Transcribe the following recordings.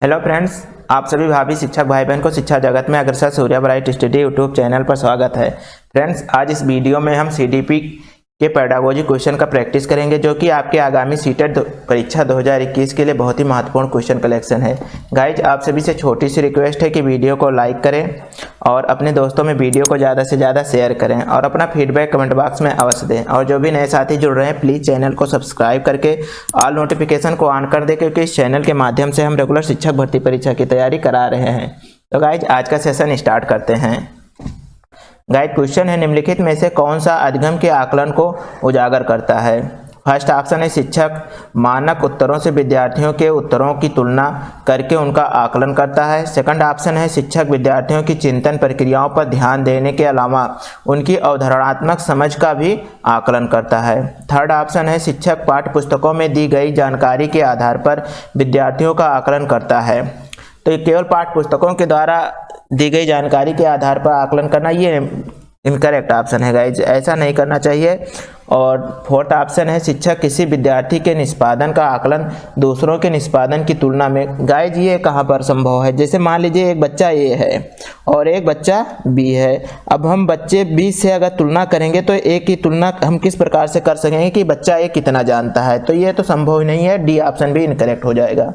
Hello friends, आप सभी भावी शिक्षक भाई बहन को शिक्षा जगत में अग्रसर Surya bright study YouTube channel पर स्वागत है। फ्रेंड्स, आज इस वीडियो में हम सीडीपी के पेडागोजी क्वेश्चन का प्रैक्टिस करेंगे, जो कि आपके आगामी सीटेट परीक्षा 2021 के लिए बहुत ही महत्वपूर्ण क्वेश्चन कलेक्शन है। गाइज, आप सभी से छोटी सी रिक्वेस्ट है कि वीडियो को लाइक करें और अपने दोस्तों में वीडियो को ज़्यादा से ज़्यादा शेयर करें और अपना फीडबैक कमेंट बॉक्स में अवश्य दें। और जो भी नए साथी जुड़ रहे हैं, प्लीज़ चैनल को सब्सक्राइब करके ऑल नोटिफिकेशन को ऑन कर दें, क्योंकि इस चैनल के माध्यम से हम रेगुलर शिक्षक भर्ती परीक्षा की तैयारी करा रहे हैं। तो गाइज, आज का सेशन स्टार्ट करते हैं। गाइड, क्वेश्चन है, निम्नलिखित में से कौन सा अधिगम के आकलन को उजागर करता है? फर्स्ट ऑप्शन है, शिक्षक मानक उत्तरों से विद्यार्थियों के उत्तरों की तुलना करके उनका आकलन करता है। सेकंड ऑप्शन है, शिक्षक विद्यार्थियों की चिंतन प्रक्रियाओं पर ध्यान देने के अलावा उनकी अवधारणात्मक समझ का भी आकलन करता है। थर्ड ऑप्शन है, शिक्षक पाठ्य पुस्तकों में दी गई जानकारी के आधार पर विद्यार्थियों का आकलन करता है। तो ये केवल पाठ्य पुस्तकों के द्वारा दी गई जानकारी के आधार पर आकलन करना, ये इनकरेक्ट ऑप्शन है गाइज, ऐसा नहीं करना चाहिए। और फोर्थ ऑप्शन है, शिक्षक किसी विद्यार्थी के निष्पादन का आकलन दूसरों के निष्पादन की तुलना में। गाइज, ये कहाँ पर संभव है? जैसे मान लीजिए एक बच्चा ए है और एक बच्चा बी है। अब हम बच्चे बी से अगर तुलना करेंगे तो ए की तुलना हम किस प्रकार से कर सकेंगे कि बच्चा ए कितना जानता है? तो ये तो संभव ही नहीं है, डी ऑप्शन भी इनकरेक्ट हो जाएगा।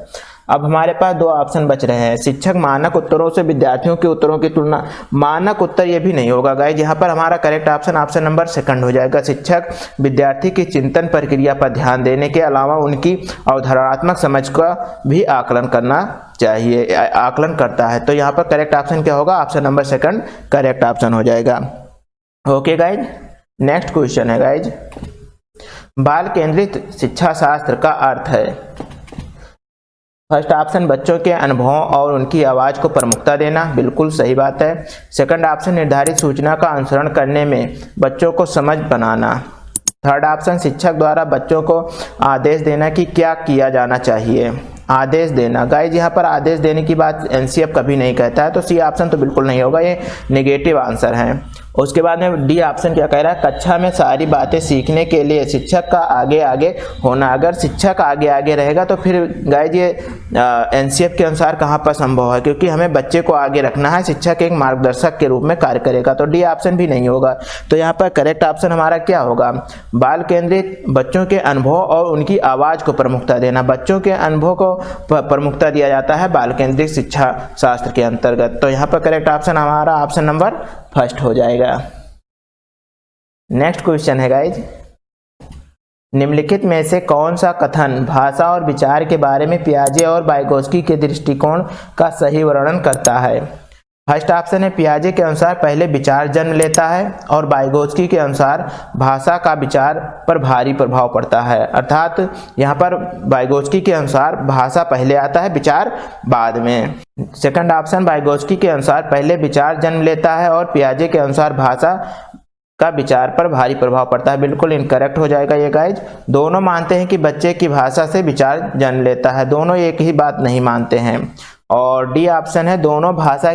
अब हमारे पास दो ऑप्शन बच रहे हैं, शिक्षक मानक उत्तरों से विद्यार्थियों के उत्तरों की तुलना। मानक उत्तर ये भी नहीं होगा गाइज, यहाँ पर हमारा करेक्ट ऑप्शन नंबर सेकंड हो जाएगा। शिक्षक विद्यार्थी की चिंतन प्रक्रिया पर ध्यान देने के अलावा उनकी अवधारणात्मक समझ का भी आकलन करना चाहिए, आकलन करता है। तो यहाँ पर करेक्ट ऑप्शन क्या होगा? Option number second correct option हो जाएगा। ओके गाइज, नेक्स्ट क्वेश्चन है गाइज, बाल केंद्रित शिक्षा शास्त्र का अर्थ है। फर्स्ट ऑप्शन, बच्चों के अनुभवों और उनकी आवाज़ को प्रमुखता देना, बिल्कुल सही बात है। सेकंड ऑप्शन, निर्धारित सूचना का अनुसरण करने में बच्चों को समझ बनाना। थर्ड ऑप्शन, शिक्षक द्वारा बच्चों को आदेश देना कि क्या किया जाना चाहिए। आदेश देना, गाइज यहाँ पर आदेश देने की बात एनसीएफ कभी नहीं कहता है, तो सी ऑप्शन तो बिल्कुल नहीं होगा, ये नेगेटिव आंसर है। उसके बाद में डी ऑप्शन क्या कह रहा है? कक्षा में सारी बातें सीखने के लिए शिक्षक का आगे आगे होना। अगर शिक्षक आगे आगे रहेगा तो फिर गाइज ये एनसीएफ के अनुसार कहाँ पर संभव है? क्योंकि हमें बच्चे को आगे रखना है, शिक्षक एक मार्गदर्शक के रूप में कार्य करेगा, तो डी ऑप्शन भी नहीं होगा। तो यहाँ पर करेक्ट ऑप्शन हमारा क्या होगा? बाल केंद्रित, बच्चों के अनुभव और उनकी आवाज़ को प्रमुखता देना। बच्चों के अनुभव को प्रमुखता दिया जाता है बाल केंद्रित शिक्षा शास्त्र के अंतर्गत। तो यहाँ पर करेक्ट ऑप्शन हमारा ऑप्शन नंबर फर्स्ट हो जाएगा। नेक्स्ट क्वेश्चन है गाइज, निम्नलिखित में से कौन सा कथन भाषा और विचार के बारे में पियाजे और वाइगोत्स्की के दृष्टिकोण का सही वर्णन करता है? फर्स्ट ऑप्शन है, पियाजे के अनुसार पहले विचार जन्म लेता है और वाइगोत्स्की के अनुसार भाषा का विचार पर भारी प्रभाव पड़ता है। अर्थात यहाँ पर वाइगोत्स्की के अनुसार भाषा पहले आता है, विचार बाद में। सेकंड ऑप्शन, वाइगोत्स्की के अनुसार पहले विचार जन्म लेता है और पियाजे के अनुसार भाषा का विचार पर भारी प्रभाव पड़ता है, बिल्कुल इनकरेक्ट हो जाएगा ये गाइज। दोनों मानते हैं कि बच्चे की भाषा से विचार जन्म लेता है, दोनों एक ही बात नहीं मानते हैं। और डी ऑप्शन है, दोनों भाषा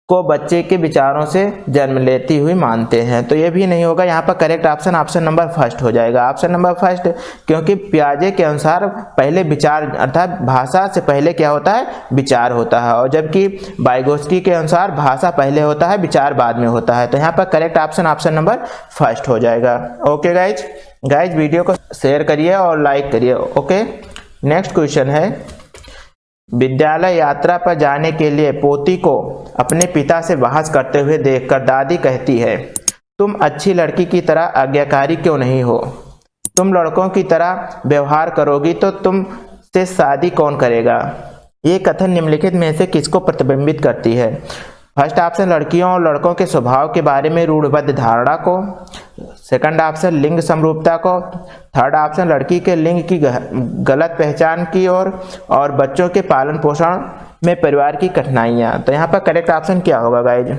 को बच्चे के विचारों से जन्म लेती हुई मानते हैं, तो ये भी नहीं होगा। यहाँ पर करेक्ट ऑप्शन नंबर फर्स्ट हो जाएगा, ऑप्शन नंबर फर्स्ट, क्योंकि पियाजे के अनुसार पहले विचार, अर्थात भाषा से पहले क्या होता है? विचार होता है, और जबकि वाइगोत्स्की के अनुसार भाषा पहले होता है, विचार बाद में होता है। तो यहाँ पर करेक्ट ऑप्शन नंबर फर्स्ट हो जाएगा। ओके गाइज, वीडियो को शेयर करिए और लाइक करिए। ओके, नेक्स्ट क्वेश्चन है, विद्यालय यात्रा पर जाने के लिए पोती को अपने पिता से बहस करते हुए देखकर दादी कहती है, तुम अच्छी लड़की की तरह आज्ञाकारी क्यों नहीं हो? तुम लड़कों की तरह व्यवहार करोगी तो तुमसे शादी कौन करेगा? ये कथन निम्नलिखित में से किसको प्रतिबिंबित करती है? फर्स्ट ऑप्शन, लड़कियों और लड़कों के स्वभाव के बारे में रूढ़िबद्ध धारणा को। सेकंड ऑप्शन, लिंग समरूपता को। थर्ड ऑप्शन, लड़की के लिंग की गलत पहचान की ओर। और बच्चों के पालन पोषण में परिवार की कठिनाइयाँ। तो यहाँ पर करेक्ट ऑप्शन क्या होगा गाइज?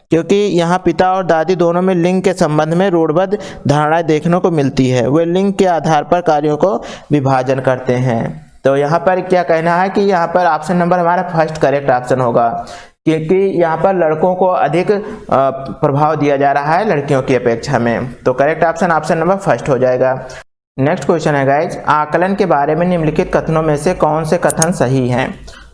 क्योंकि यहाँ पिता और दादी दोनों में लिंग के संबंध में रूढ़िबद्ध धारणाएं देखने को मिलती है, वे लिंग के आधार पर कार्यों को विभाजन करते हैं। तो यहाँ पर क्या कहना है कि यहाँ पर ऑप्शन नंबर हमारा फर्स्ट करेक्ट ऑप्शन होगा, क्योंकि यहाँ पर लड़कों को अधिक प्रभाव दिया जा रहा है लड़कियों की अपेक्षा में। तो करेक्ट ऑप्शन नंबर फर्स्ट हो जाएगा। नेक्स्ट क्वेश्चन है गाइज, आकलन के बारे में निम्नलिखित कथनों में से कौन से कथन सही हैं?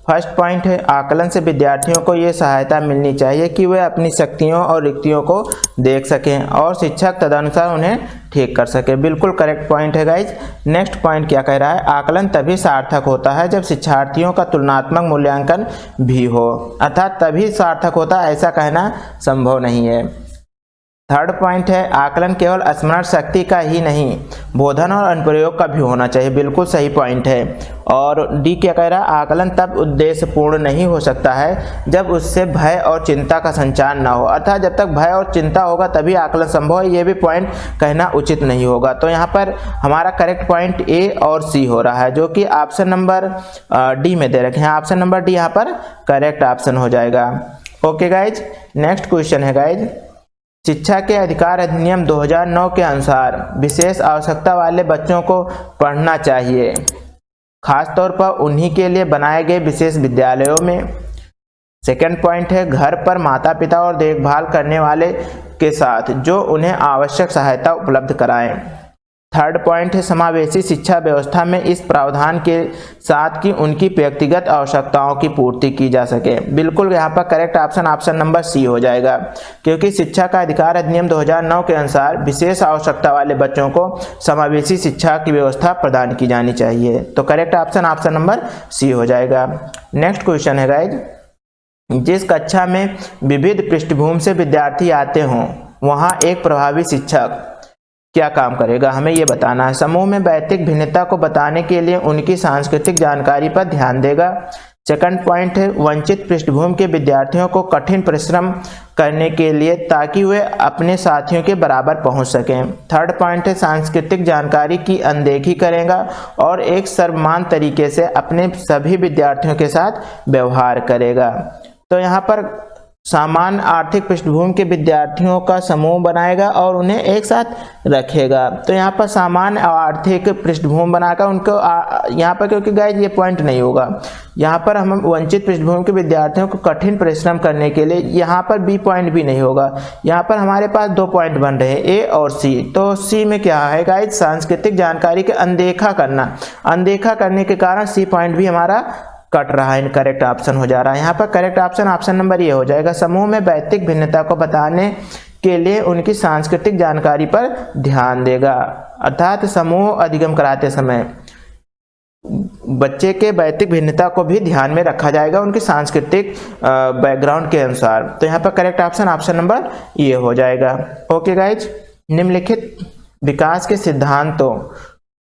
फर्स्ट पॉइंट है आकलन से विद्यार्थियों को ये सहायता मिलनी चाहिए कि वे अपनी शक्तियों और रिक्तियों को देख सकें और शिक्षक तदनुसार उन्हें ठीक कर सके। बिल्कुल करेक्ट पॉइंट है गाइज। नेक्स्ट पॉइंट क्या कह रहा है, आकलन तभी सार्थक होता है जब शिक्षार्थियों का तुलनात्मक मूल्यांकन भी हो, अर्थात तभी सार्थक होता है, ऐसा कहना संभव नहीं है। थर्ड पॉइंट है आकलन केवल स्मरण शक्ति का ही नहीं, बोधन और अनुप्रयोग का भी होना चाहिए। बिल्कुल सही पॉइंट है। और डी क्या कह रहा है, आकलन तब उद्देश्यपूर्ण नहीं हो सकता है जब उससे भय और चिंता का संचार ना हो, अर्थात जब तक भय और चिंता होगा तभी आकलन संभव है, ये भी पॉइंट कहना उचित नहीं होगा। तो यहाँ पर हमारा करेक्ट पॉइंट ए और सी हो रहा है, जो कि ऑप्शन नंबर डी में दे रखे हैं। ऑप्शन नंबर डी यहाँ पर करेक्ट ऑप्शन हो जाएगा। ओके गाइज, नेक्स्ट क्वेश्चन है गाइज, शिक्षा के अधिकार अधिनियम 2009 के अनुसार विशेष आवश्यकता वाले बच्चों को पढ़ना चाहिए, खासतौर पर उन्हीं के लिए बनाए गए विशेष विद्यालयों में। सेकंड पॉइंट है घर पर माता पिता और देखभाल करने वाले के साथ जो उन्हें आवश्यक सहायता उपलब्ध कराएं। थर्ड पॉइंट है समावेशी शिक्षा व्यवस्था में इस प्रावधान के साथ कि उनकी व्यक्तिगत आवश्यकताओं की पूर्ति की जा सके। बिल्कुल यहाँ पर correct option option number C हो जाएगा, क्योंकि शिक्षा का अधिकार अधिनियम 2009 के अनुसार विशेष आवश्यकता वाले बच्चों को समावेशी शिक्षा की व्यवस्था प्रदान की जानी चाहिए। तो correct option option number C हो जाएगा। नेक्स्ट क्वेश्चन है गाइज, जिस कक्षा में विविध पृष्ठभूमि से विद्यार्थी आते हों वहाँ एक प्रभावी शिक्षक क्या काम करेगा, हमें ये बताना है। समूह में वैयक्तिक भिन्नता को बताने के लिए उनकी सांस्कृतिक जानकारी पर ध्यान देगा। सेकंड पॉइंट है वंचित पृष्ठभूमि के विद्यार्थियों को कठिन परिश्रम करने के लिए ताकि वे अपने साथियों के बराबर पहुंच सकें। थर्ड पॉइंट है सांस्कृतिक जानकारी की अनदेखी करेगा और एक सर्वमान तरीके से अपने सभी विद्यार्थियों के साथ व्यवहार करेगा। तो यहाँ पर सामान्य आर्थिक पृष्ठभूमि के विद्यार्थियों का समूह बनाएगा और उन्हें एक साथ रखेगा। तो यहाँ पर सामान्य आर्थिक पृष्ठभूमि बनाकर उनको यहाँ पर, क्योंकि गाइज ये पॉइंट नहीं होगा, यहाँ पर हम वंचित पृष्ठभूमि के विद्यार्थियों को कठिन परिश्रम करने के लिए, यहाँ पर बी पॉइंट भी नहीं होगा। यहाँ पर हमारे पास दो पॉइंट बन रहे हैं, ए और सी। तो सी में क्या है गाइज, सांस्कृतिक जानकारी के अनदेखा करना, अनदेखा करने के कारण सी पॉइंट भी हमारा कट रहा है, इनकरेक्ट ऑप्शन हो जा रहा है। यहाँ पर करेक्ट ऑप्शन ऑप्शन नंबर ये हो जाएगा, समूह में वैयक्तिक भिन्नता को बताने के लिए उनकी सांस्कृतिक जानकारी पर ध्यान देगा, अर्थात समूह अधिगम कराते समय बच्चे के वैयक्तिक भिन्नता को भी ध्यान में रखा जाएगा उनकी सांस्कृतिक बैकग्राउंड के अनुसार। तो यहाँ पर करेक्ट ऑप्शन ऑप्शन नंबर ये हो जाएगा। ओके गाइज, निम्नलिखित विकास के सिद्धांतों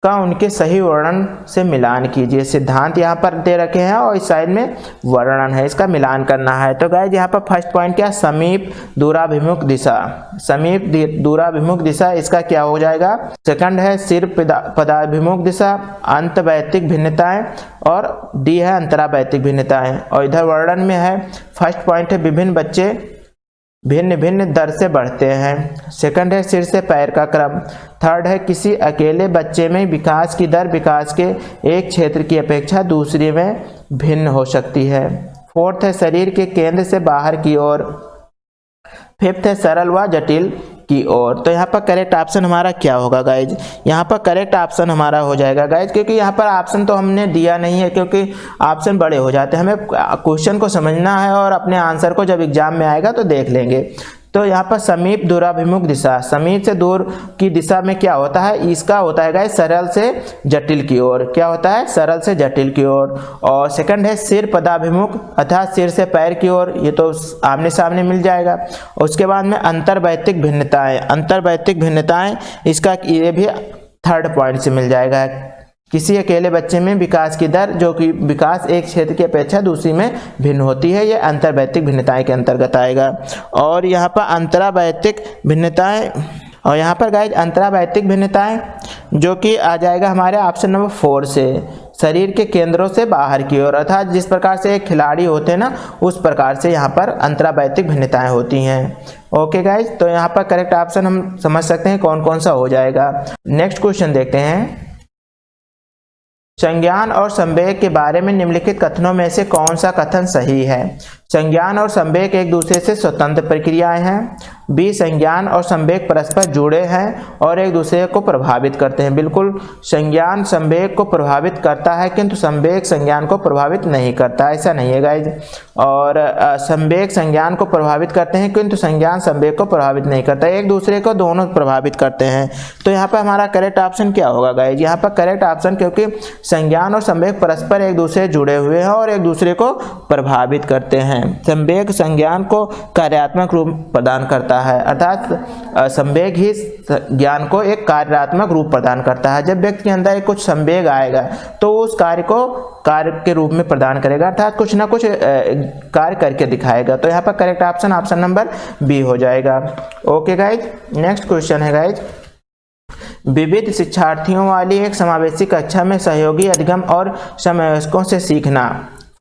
का उनके सही वर्णन से मिलान कीजिए। सिद्धांत यहाँ पर दे रखे हैं और इस साइड में वर्णन है, इसका मिलान करना है। तो गाइज यहाँ पर फर्स्ट पॉइंट क्या, समीप दूराभिमुख दिशा, समीप दूराभिमुख दिशा, इसका क्या हो जाएगा। सेकंड है सिर पदाभिमुख दिशा, अंत वैयक्तिक भिन्नताएं, और डी है अंतरावैयक्तिक भिन्नताएं। और इधर वर्णन में है, फर्स्ट पॉइंट है विभिन्न बच्चे भिन्न भिन्न दर से बढ़ते हैं। सेकंड है सिर से पैर का क्रम। थर्ड है किसी अकेले बच्चे में विकास की दर विकास के एक क्षेत्र की अपेक्षा दूसरे में भिन्न हो सकती है। फोर्थ है शरीर के केंद्र से बाहर की ओर। फिफ्थ है सरल व जटिल की ओर। तो यहाँ पर करेक्ट ऑप्शन हमारा क्या होगा गाइज, यहाँ पर करेक्ट ऑप्शन हमारा हो जाएगा गाइज, क्योंकि यहाँ पर ऑप्शन तो हमने दिया नहीं है, क्योंकि ऑप्शन बड़े हो जाते हैं, हमें क्वेश्चन को समझना है और अपने आंसर को जब एग्जाम में आएगा तो देख लेंगे। तो यहाँ पर समीप दूराभिमुख दिशा, समीप से दूर की दिशा में क्या होता है, इसका होता है गाइस सरल से जटिल की ओर। क्या होता है, सरल से जटिल की ओर। और सेकंड है सिर पदाभिमुख, अर्थात सिर से पैर की ओर, ये तो आमने सामने मिल जाएगा। उसके बाद में अंतर्वैयक्तिक भिन्नताएं, अंतर्वैयक्तिक भिन्नताएं, इसका ये भी थर्ड पॉइंट से मिल जाएगा। किसी अकेले बच्चे में विकास की दर जो कि विकास एक क्षेत्र की अपेक्षा दूसरी में भिन्न होती है, ये अंतर्वैयक्तिक भिन्नताएं के अंतर्गत आएगा। और यहाँ पर अंतरावैयक्तिक भिन्नताएं, और यहाँ पर गाइज अंतरावैयक्तिक भिन्नताएं जो कि आ जाएगा हमारे ऑप्शन नंबर 4 से, शरीर के केंद्रों से बाहर की ओर, अर्थात जिस प्रकार से एक खिलाड़ी होते हैं ना, उस प्रकार से यहाँ पर अंतरावैयक्तिक भिन्नताएं होती हैं। ओके गाइज, तो यहाँ पर करेक्ट ऑप्शन हम समझ सकते हैं कौन कौन सा हो जाएगा। नेक्स्ट क्वेश्चन देखते हैं, संज्ञान और संवेग के बारे में निम्नलिखित कथनों में से कौन सा कथन सही है। संज्ञान और संवेग एक दूसरे से स्वतंत्र प्रक्रियाएं हैं। बी, संज्ञान और संवेग परस्पर जुड़े हैं और एक दूसरे को प्रभावित करते हैं। बिल्कुल, संज्ञान संवेग को प्रभावित करता है किंतु संवेग संज्ञान को प्रभावित नहीं करता, ऐसा नहीं है गाइज। और संवेग संज्ञान को प्रभावित करते हैं किंतु संज्ञान संवेग को प्रभावित नहीं करता, एक दूसरे को दोनों प्रभावित करते हैं। तो यहाँ पर हमारा करेक्ट ऑप्शन क्या होगा गाइज? यहाँ पर करेक्ट ऑप्शन, क्योंकि संज्ञान और संवेग परस्पर एक दूसरे से जुड़े हुए हैं और एक दूसरे को प्रभावित करते हैं। संवेग संज्ञान को कार्यात्मक रूप प्रदान करता है, अर्थात संवेग ही ज्ञान को एक कार्यात्मक रूप प्रदान करता है। जब व्यक्ति के अंदर कुछ संवेग आएगा तो उस कार्य को कार्य के रूप में प्रदान करेगा, अर्थात कुछ ना कुछ कार्य करके दिखाएगा। तो यहाँ पर करेक्ट ऑप्शन नंबर बी हो जाएगा। ओके गाइज, नेक्स्ट क्वेश्चन है गाइज, विविध शिक्षार्थियों वाली एक समावेशी कक्षा में सहयोगी अधिगम और समवयस्कों से सीखना।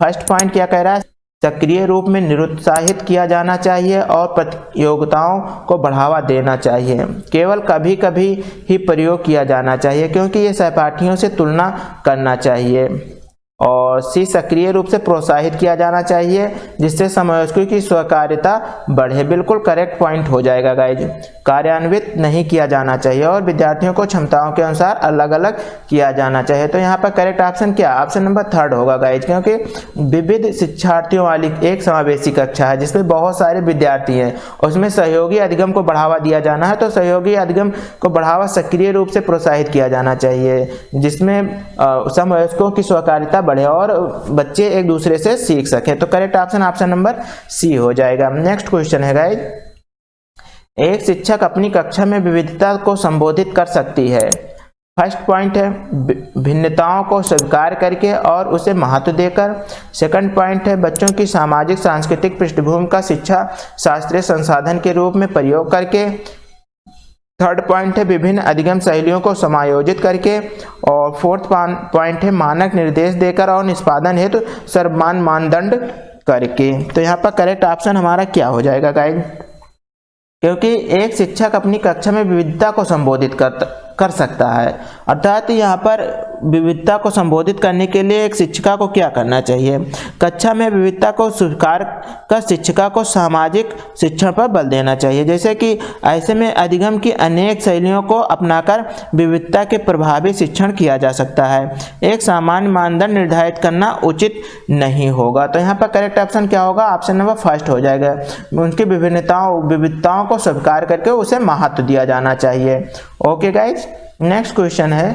फर्स्ट पॉइंट क्या कह रहा है? सक्रिय रूप में निरुत्साहित किया जाना चाहिए और प्रतियोगिताओं को बढ़ावा देना चाहिए। केवल कभी कभी ही प्रयोग किया जाना चाहिए क्योंकि ये सहपाठियों से तुलना करना चाहिए। और सी, सक्रिय रूप से प्रोत्साहित किया जाना चाहिए जिससे समवयस्कों की स्वीकार्यता बढ़े। बिल्कुल करेक्ट पॉइंट हो जाएगा गाइज। कार्यान्वित नहीं किया जाना चाहिए और विद्यार्थियों को क्षमताओं के अनुसार अलग अलग किया जाना चाहिए। तो यहाँ पर करेक्ट ऑप्शन क्या? ऑप्शन नंबर थर्ड होगा गाइज, क्योंकि विविध शिक्षार्थियों वाली एक समावेशी कक्षा है जिसमें बहुत सारे विद्यार्थी हैं, उसमें सहयोगी अधिगम को बढ़ावा दिया जाना है। तो सहयोगी अधिगम को बढ़ावा सक्रिय रूप से प्रोत्साहित किया जाना चाहिए जिसमें समवयस्कों की स्वीकार्यता बढ़े और बच्चे एक दूसरे से सीख सके। तो करेक्ट ऑप्शन नंबर सी हो जाएगा। नेक्स्ट क्वेश्चन है गाइज, एक शिक्षक अपनी कक्षा में विविधता को संबोधित कर सकती है। फर्स्ट पॉइंट है भिन्नताओं को स्वीकार करके और उसे महत्व देकर। सेकंड पॉइंट है बच्चों की सामाजिक सांस्कृतिक पृष्ठभूमि का शिक्षा शास्त्रीय संसाधन के रूप में प्रयोग करके। थर्ड पॉइंट है विभिन्न अधिगम शैलियों को समायोजित करके। और फोर्थ पॉइंट है मानक निर्देश देकर और निष्पादन हेतु सर्वमान्य मानदंड करके। तो यहाँ पर करेक्ट ऑप्शन हमारा क्या हो जाएगा गाइज? क्योंकि एक शिक्षक अपनी कक्षा में विविधता को संबोधित कर सकता है, अर्थात यहाँ पर विविधता को संबोधित करने के लिए एक शिक्षिका को क्या करना चाहिए? कक्षा में विविधता को स्वीकार कर शिक्षिका को सामाजिक शिक्षण पर बल देना चाहिए। जैसे कि ऐसे में अधिगम की अनेक शैलियों को अपनाकर विविधता के प्रभावी शिक्षण किया जा सकता है। एक सामान्य मानदंड निर्धारित करना उचित नहीं होगा। तो यहाँ पर करेक्ट ऑप्शन क्या होगा? ऑप्शन नंबर फर्स्ट हो जाएगा। उनकी विविधताओं को स्वीकार करके उसे महत्व दिया जाना चाहिए। ओके गाइज, नेक्स्ट क्वेश्चन है,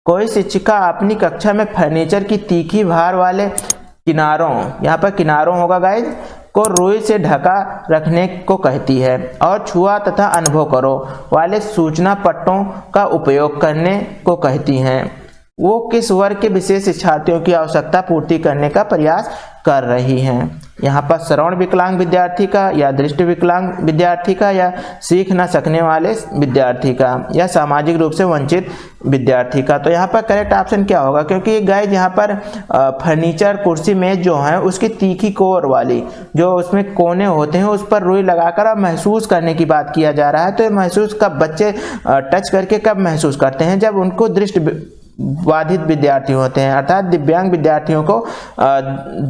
कोई शिक्षिका अपनी कक्षा में फर्नीचर की तीखी भार वाले किनारों, यहाँ पर किनारों होगा गाइज, को रुई से ढका रखने को कहती है और छुआ तथा अनुभव करो वाले सूचना पट्टों का उपयोग करने को कहती हैं। वो किस वर्ग के विशेष शिक्षार्थियों की आवश्यकता पूर्ति करने का प्रयास कर रही हैं? यहाँ पर श्रवण विकलांग विद्यार्थी का या दृष्टि विकलांग विद्यार्थी का या सीख न सकने वाले विद्यार्थी का या सामाजिक रूप से वंचित विद्यार्थी का। तो यहाँ पर करेक्ट ऑप्शन क्या होगा? क्योंकि गाइज यहाँ पर फर्नीचर कुर्सी मेज जो है उसकी तीखी कोर वाली जो उसमें कोने होते हैं उस पर रुई लगाकर अब महसूस करने की बात किया जा रहा है। तो महसूस कब बच्चे टच करके कब महसूस करते हैं? जब उनको दृष्टि बाधित विद्यार्थी होते हैं, अर्थात दिव्यांग विद्यार्थियों को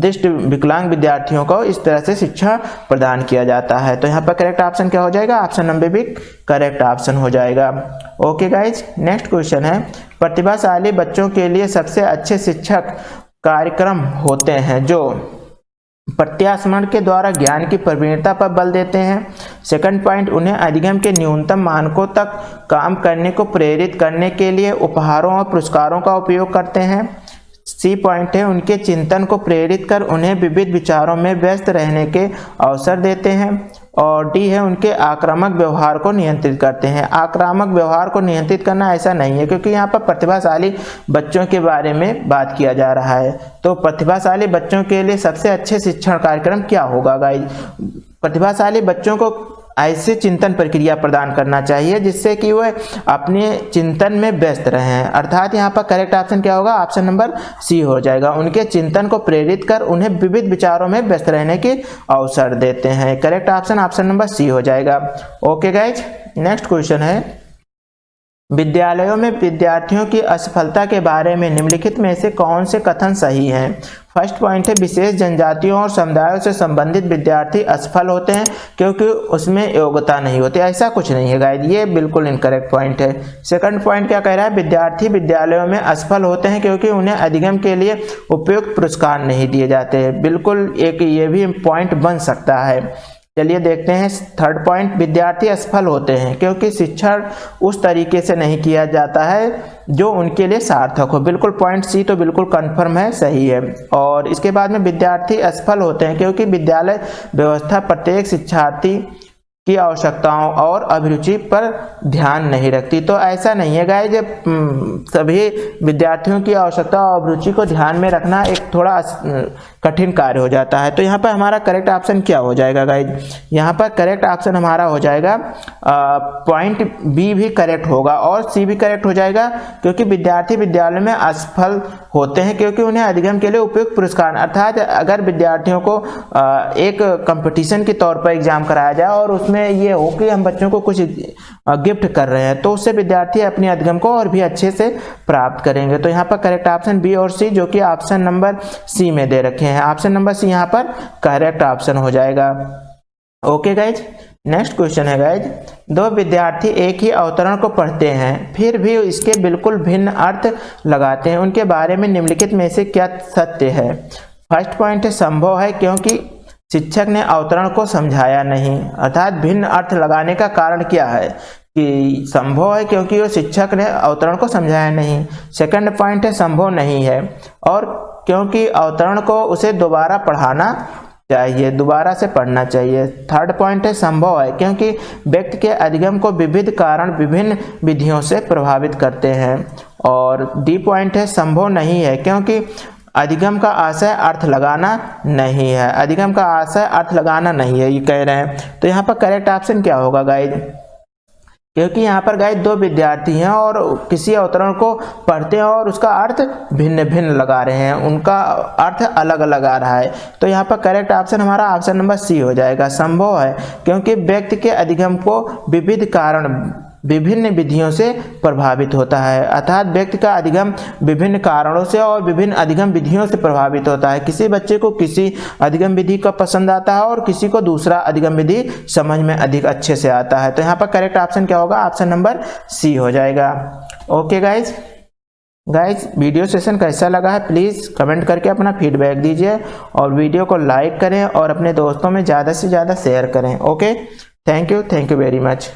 दृष्टि विकलांग विद्यार्थियों को इस तरह से शिक्षा प्रदान किया जाता है। तो यहाँ पर करेक्ट ऑप्शन क्या हो जाएगा? Option number B correct option हो जाएगा। ओके गाइज, नेक्स्ट क्वेश्चन है, प्रतिभाशाली बच्चों के लिए सबसे अच्छे शिक्षक कार्यक्रम होते हैं जो प्रत्यास्मरण के द्वारा ज्ञान की प्रवीणता पर बल देते हैं। सेकंड पॉइंट, उन्हें अधिगम के न्यूनतम मानकों तक काम करने को प्रेरित करने के लिए उपहारों और पुरस्कारों का उपयोग करते हैं। सी पॉइंट है, उनके चिंतन को प्रेरित कर उन्हें विविध विचारों में व्यस्त रहने के अवसर देते हैं। और डी है, उनके आक्रामक व्यवहार को नियंत्रित करते हैं। आक्रामक व्यवहार को नियंत्रित करना ऐसा नहीं है क्योंकि यहाँ पर प्रतिभाशाली बच्चों के बारे में बात किया जा रहा है। तो प्रतिभाशाली बच्चों के लिए सबसे अच्छे शिक्षण कार्यक्रम क्या होगा गाइज? प्रतिभाशाली बच्चों को ऐसे चिंतन प्रक्रिया प्रदान करना चाहिए जिससे कि वह अपने चिंतन में व्यस्त रहें, अर्थात यहाँ पर करेक्ट ऑप्शन क्या होगा? ऑप्शन नंबर सी हो जाएगा। उनके चिंतन को प्रेरित कर उन्हें विविध विचारों में व्यस्त रहने के अवसर देते हैं। करेक्ट ऑप्शन नंबर सी हो जाएगा। ओके गाइज, नेक्स्ट क्वेश्चन है, विद्यालयों में विद्यार्थियों की असफलता के बारे में निम्नलिखित में से कौन से कथन सही हैं? फर्स्ट पॉइंट है, विशेष जनजातियों और समुदायों से संबंधित विद्यार्थी असफल होते हैं क्योंकि उसमें योग्यता नहीं होती। ऐसा कुछ नहीं है गाइस, ये बिल्कुल इनकरेक्ट पॉइंट है। सेकंड पॉइंट क्या कह रहा है, विद्यार्थी विद्यालयों में असफल होते हैं क्योंकि उन्हें अधिगम के लिए उपयुक्त पुरस्कार नहीं दिए जाते। बिल्कुल एक ये भी पॉइंट बन सकता है। चलिए देखते हैं थर्ड पॉइंट, विद्यार्थी असफल होते हैं क्योंकि शिक्षण उस तरीके से नहीं किया जाता है जो उनके लिए सार्थक हो। बिल्कुल पॉइंट सी तो बिल्कुल कंफर्म है, सही है। और इसके बाद में विद्यार्थी असफल होते हैं क्योंकि विद्यालय व्यवस्था प्रत्येक शिक्षार्थी की आवश्यकताओं और अभिरुचि पर ध्यान नहीं रखती। तो ऐसा नहीं है गाइस, सभी विद्यार्थियों की आवश्यकता और अभिरुचि को ध्यान में रखना एक थोड़ा कठिन कार्य हो जाता है। तो यहाँ पर हमारा करेक्ट ऑप्शन क्या हो जाएगा गाइस? यहाँ पर करेक्ट ऑप्शन हमारा हो जाएगा पॉइंट बी भी करेक्ट होगा और सी भी करेक्ट हो जाएगा, क्योंकि विद्यार्थी विद्यालय में असफल होते हैं क्योंकि उन्हें अधिगम के लिए उपयुक्त पुरस्कार, अर्थात अगर विद्यार्थियों को एक कंपटीशन के तौर पर एग्जाम कराया जाए और उसमें ये हो कि हम बच्चों को कुछ गिफ्ट कर रहे हैं, तो उससे विद्यार्थी अपने अधिगम को और भी अच्छे से प्राप्त करेंगे। तो यहाँ पर करेक्ट ऑप्शन बी और सी, जो कि ऑप्शन नंबर सी में दे रखे हैं, ऑप्शन नंबर सी यहाँ पर करेक्ट ऑप्शन हो जाएगा। ओके गाइज, नेक्स्ट क्वेश्चन है गाइज, दो विद्यार्थी एक ही अवतरण को पढ़ते हैं फिर भी इसके बिल्कुल भिन्न अर्थ लगाते हैं, उनके बारे में निम्नलिखित में से क्या सत्य है? फर्स्ट पॉइंट है, संभव है क्योंकि शिक्षक ने अवतरण को समझाया नहीं, अर्थात भिन्न अर्थ लगाने का कारण क्या है कि संभव है क्योंकि वो शिक्षक ने अवतरण को समझाया नहीं। सेकंड पॉइंट है, संभव नहीं है और क्योंकि अवतरण को उसे दोबारा पढ़ाना चाहिए, दोबारा से पढ़ना चाहिए। थर्ड पॉइंट है, संभव है क्योंकि व्यक्ति के अधिगम को विविध कारण विभिन्न विधियों से प्रभावित करते हैं। और डी पॉइंट है, संभव नहीं है क्योंकि अधिगम का आशय अर्थ लगाना नहीं है, अधिगम का आशय अर्थ लगाना नहीं है, ये कह रहे हैं। तो यहाँ पर करेक्ट ऑप्शन क्या होगा गाइज? क्योंकि यहाँ पर गाइज दो विद्यार्थी हैं और किसी अवतरण को पढ़ते हैं और उसका अर्थ भिन्न भिन्न लगा रहे हैं, उनका अर्थ अलग अलग आ रहा है। तो यहाँ पर करेक्ट ऑप्शन हमारा ऑप्शन नंबर सी हो जाएगा, संभव है क्योंकि व्यक्ति के अधिगम को विविध कारण विभिन्न विधियों से प्रभावित होता है, अर्थात व्यक्ति का अधिगम विभिन्न कारणों से और विभिन्न अधिगम विधियों से प्रभावित होता है। किसी बच्चे को किसी अधिगम विधि का पसंद आता है और किसी को दूसरा अधिगम विधि समझ में अधिक अच्छे से आता है। तो यहाँ पर करेक्ट ऑप्शन क्या होगा? ऑप्शन नंबर सी हो जाएगा। ओके गाइज, वीडियो सेशन कैसा लगा है प्लीज़ कमेंट करके अपना फीडबैक दीजिए और वीडियो को लाइक करें और अपने दोस्तों में ज़्यादा से ज़्यादा शेयर करें। Okay, thank you very much.